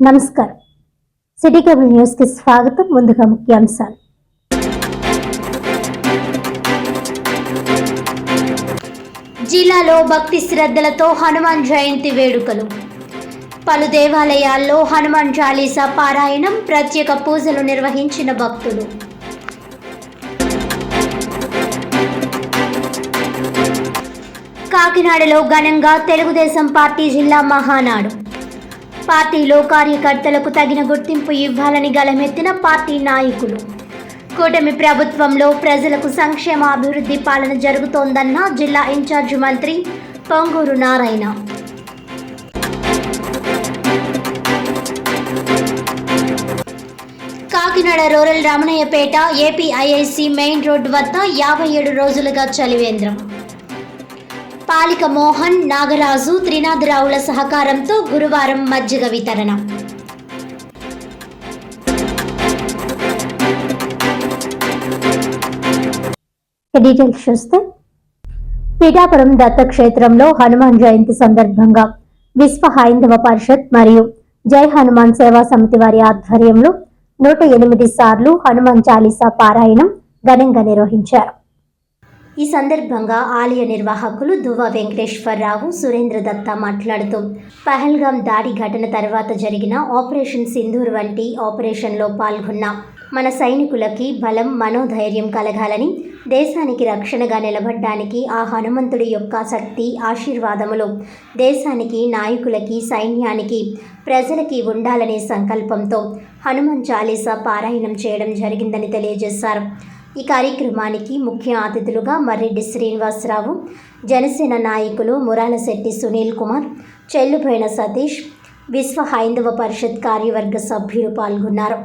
నమస్కారం. City cable news కి స్వాగతం. ముందుగా ముఖ్యాంశాలు. జిల్లాలో భక్తి శ్రద్ధలతో హనుమాన్ జయంతి వేడుకలు. పలు దేవాలయాల్లో హనుమాన్ చాలీసా పారాయణం, ప్రత్యేక పూజలు నిర్వహించిన భక్తులు. కాకినాడలో ఘనంగా తెలుగుదేశం పార్టీ జిల్లా మహానాడు. పార్టీలో కార్యకర్తలకు తగిన గుర్తింపు ఇవ్వాలని గళమెత్తిన పార్టీ నాయకులు. కూటమి ప్రభుత్వంలో ప్రజలకు సంక్షేమ అభివృద్ధి పాలన జరుగుతోందన్న జిల్లా ఇన్ఛార్జి మంత్రి Ponguru Narayana. Kakinada rural Ramanayyapeta APIIC main road వద్ద 57 రోజులుగా చలివేంద్రం. పాలిక మోహన్, నాగరాజు, త్రినాథరావుల సహకారంతో గురువారం మజ్జిగ వితరణ. డీటెయిల్స్ చూస్తే, పిఠాపురం దత్తక్షేత్రంలో హనుమాన్ జయంతి సందర్భంగా విశ్వ హైందవ పరిషత్ మరియు జై హనుమాన్ సేవా సమితి వారి ఆధ్వర్యంలో 108 సార్లు హనుమాన్ చాలీసా పారాయణం ఘనంగా నిర్వహించారు. ఈ సందర్భంగా ఆలయ నిర్వాహకులు దువ్వ వెంకటేశ్వరరావు, సురేంద్ర దత్త మాట్లాడుతూ, పహల్గాం దాడి ఘటన తర్వాత జరిగిన ఆపరేషన్ సింధూర్ వంటి ఆపరేషన్లో పాల్గొన్న మన సైనికులకి బలం, మనోధైర్యం కలగాలని, దేశానికి రక్షణగా నిలబడ్డానికి ఆ హనుమంతుడి యొక్క శక్తి, ఆశీర్వాదములు దేశానికి, నాయకులకి, సైన్యానికి, ప్రజలకి ఉండాలనే సంకల్పంతో హనుమాన్ చాలీసా పారాయణం చేయడం జరిగిందని తెలియజేశారు. ఈ కార్యక్రమానికి ముఖ్య అతిథులుగా మర్రెడ్డి శ్రీనివాసరావు, జనసేన నాయకులు మురాలశెట్టి సునీల్ కుమార్, చెల్లుబోయిన సతీష్, విశ్వ హైందవ పరిషత్ కార్యవర్గ సభ్యులు పాల్గొన్నారు.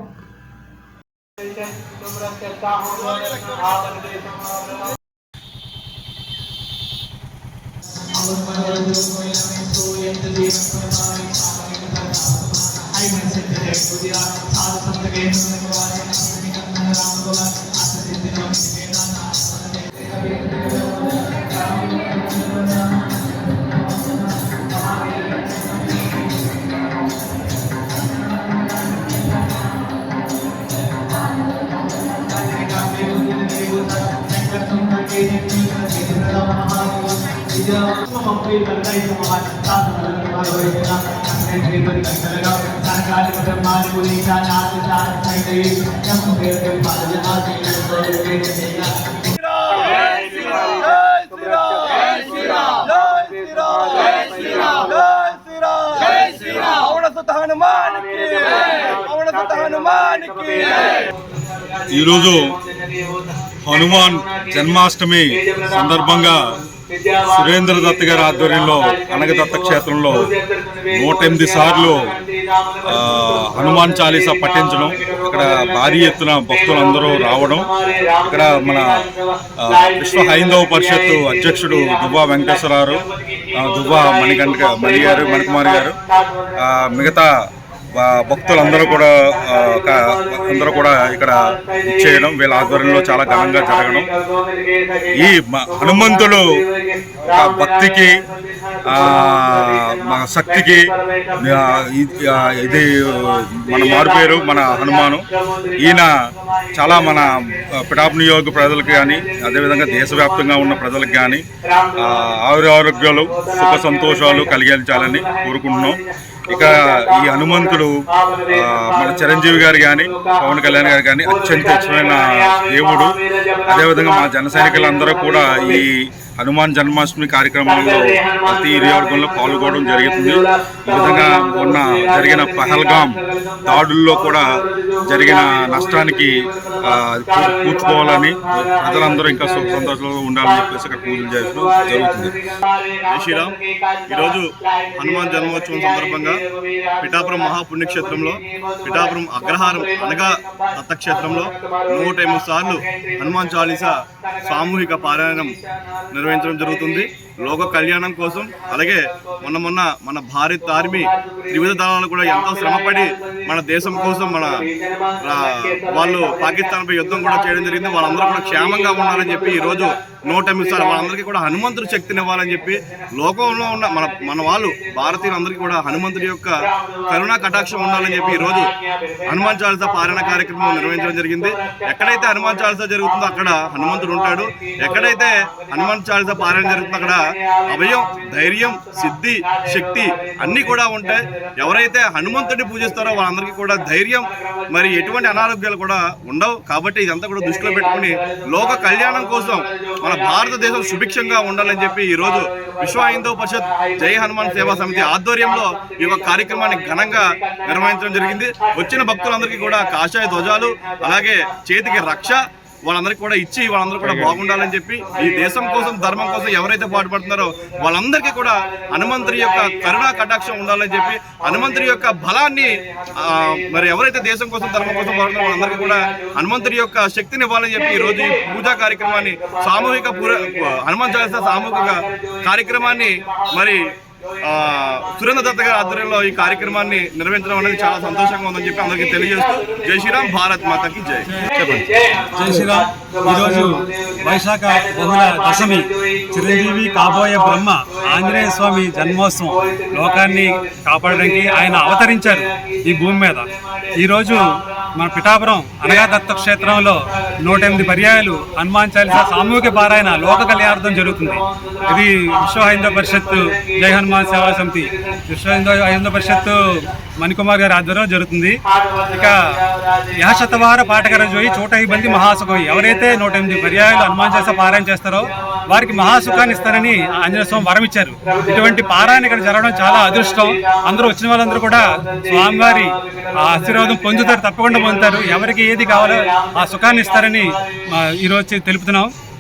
ఈరోజు హనుమాన్ జన్మాష్టమి సందర్భంగా సురేంద్ర దత్ గారి ఆధ్వర్యంలో కనకదత్త క్షేత్రంలో 108 సార్లు హనుమాన్ చాలీసా పఠించడం, ఇక్కడ భారీ ఎత్తున భక్తులందరూ రావడం, ఇక్కడ మన విశ్వ హైందవ పరిషత్ అధ్యక్షుడు దువ్వ వెంకటేశ్వరరావు, దువ్వ మణికుమారి గారు, మిగతా భక్తులందరూ కూడా ఇక్కడ ఇచ్చేయడం, వీళ్ళ ఆధ్వర్యంలో చాలా ఘనంగా జరగడం. ఈ హనుమంతుడు భక్తికి, మన శక్తికి ఇది మన మారుపేరు, మన హనుమాను. ఈయన చాలా మన పిఠాపురం నియోజక ప్రజలకు కానీ, అదేవిధంగా దేశవ్యాప్తంగా ఉన్న ప్రజలకు కానీ ఆరోగ్యాలు, సుఖ సంతోషాలు కలిగించాలని కోరుకుంటున్నాం. ఇక ఈ హనుమంతుడు మన చిరంజీవి గారు కానీ, పవన్ కళ్యాణ్ గారు కానీ అత్యంత ఇష్టమైన దేవుడు. అదేవిధంగా మా జన సైనికులందరూ కూడా ఈ హనుమాన్ జన్మాష్టమి కార్యక్రమంలో ప్రతి నియోజకవర్గంలో పాల్గొనడం జరుగుతుంది. ఈ విధంగా మొన్న జరిగిన పహల్గాం దాడుల్లో కూడా జరిగిన నష్టానికి కూర్చుకోవాలని, ప్రజలందరూ ఇంకా సుఖ సంతోషంలో ఉండాలని చెప్పేసి ఇక్కడ పూజలు చేయడం జరుగుతుంది. జై శ్రీరామ్. ఈరోజు హనుమాన్ జన్మోత్సవం సందర్భంగా పిఠాపురం మహాపుణ్యక్షేత్రంలో, పిఠాపురం అగ్రహారం అనగా దత్తక్షేత్రంలో 108 సార్లు హనుమాన్ చాలీసా సామూహిక పారాయణం నిర్వహించడం జరుగుతుంది. లోక కళ్యాణం కోసం. అలాగే మొన్న మన భారత్ ఆర్మీ త్రివిధ దళాలు కూడా ఎంతో శ్రమపడి మన దేశం కోసం వాళ్ళు పాకిస్తాన్పై యుద్ధం కూడా చేయడం జరిగింది. వాళ్ళందరూ కూడా క్షేమంగా ఉండాలని చెప్పి ఈరోజు 108 వాళ్ళందరికీ కూడా హనుమంతుడి శక్తిని ఇవ్వాలని చెప్పి లోకంలో ఉన్న మన వాళ్ళు భారతీయులందరికీ కూడా హనుమంతుడి యొక్క కరుణా కటాక్షం ఉండాలని చెప్పి ఈరోజు హనుమాన్ చాలీసా పారాయణ కార్యక్రమం నిర్వహించడం జరిగింది. ఎక్కడైతే హనుమాన్ చాలీసా జరుగుతుందో అక్కడ హనుమంతుడు ఉంటాడు. ఎక్కడైతే హనుమాన్ చాలీసా పారాయణ జరుగుతుందో అక్కడ అభయం, ధైర్యం, సిద్ధి, శక్తి అన్నీ కూడా ఉంటాయి. ఎవరైతే హనుమంతుడిని పూజిస్తారో వాళ్ళందరికీ కూడా ధైర్యం, మరి ఎటువంటి అనారోగ్యాలు కూడా ఉండవు. కాబట్టి ఇదంతా కూడా దృష్టిలో పెట్టుకుని లోక కళ్యాణం కోసం మన భారతదేశం సుభిక్షంగా ఉండాలని చెప్పి ఈరోజు విశ్వ హిందూ పరిషత్ జై హనుమాన్ సేవా సమితి ఆధ్వర్యంలో ఈ యొక్క కార్యక్రమాన్ని ఘనంగా నిర్వహించడం జరిగింది. వచ్చిన భక్తులందరికీ కూడా కాషాయ ధ్వజాలు, అలాగే చేతికి రక్ష వాళ్ళందరికీ కూడా ఇచ్చి వాళ్ళందరూ కూడా బాగుండాలని చెప్పి ఈ దేశం కోసం, ధర్మం కోసం ఎవరైతే పాటుపడుతున్నారో వాళ్ళందరికీ కూడా హనుమంతుడి యొక్క కరుణా కటాక్షం ఉండాలని చెప్పి, హనుమంతుడి యొక్క బలాన్ని మరి ఎవరైతే దేశం కోసం, ధర్మం కోసం పాడుతున్నారో వాళ్ళందరికీ కూడా హనుమంతుడి యొక్క శక్తిని ఇవ్వాలని చెప్పి ఈరోజు ఈ పూజా కార్యక్రమాన్ని సామూహిక హనుమాన్ చాలీసా సామూహిక కార్యక్రమాన్ని మరి సురేంద్ర దత్త గారి ఆధ్వర్యంలో ఈ కార్యక్రమాన్ని నిర్వహించడం అనేది చాలా సంతోషంగా ఉందని చెప్పి అందరికీ తెలియజేస్తూ జై శ్రీరామ్, భారత్ మాతకి జై. చెప్పండి. జై శ్రీరామ్. ఈరోజు వైశాఖ బహుళ దశమి, చిరంజీవి కాబోయే బ్రహ్మ ఆంజనేయ స్వామి జన్మోత్సవం. లోకాన్ని కాపాడడానికి ఆయన అవతరించారు ఈ భూమి మీద. ఈరోజు మన పిఠాపురం అనగా దత్త క్షేత్రంలో 108 పర్యాయాలు హనుమాన్ చాలీసా సామూహిక పారాయణ లోక కళ్యాణార్థం జరుగుతుంది. ఇది విశ్వ హిందూ పరిషత్ జై హనుమాన్ సేవా సమితి, విశ్వ హిందూ పరిషత్ మణికుమార్ గారి ఆధ్వర్యంలో జరుగుతుంది. ఇక యశతవార పాఠకర జోయి చోటహి బంది మహాసుఖోయి. ఎవరైతే 108 పర్యాయాలు హనుమాన్ చాలీసా పారాయణ చేస్తారో వారికి మహాసుఖాన్ని ఇస్తారని ఆంజనేయ స్వామి వరం ఇచ్చారు. ఇటువంటి పారాయణ ఇక్కడ జరగడం చాలా అదృష్టం. అందరూ వచ్చిన వాళ్ళందరూ కూడా స్వామివారి ఆశీర్వాదం పొందుతారు, తప్పకుండా పొందుతారు. ఎవరికి ఏది కావాలో ఆ సుఖాన్ని ఇస్తారని ఈరోజు తెలుపుతున్నాం.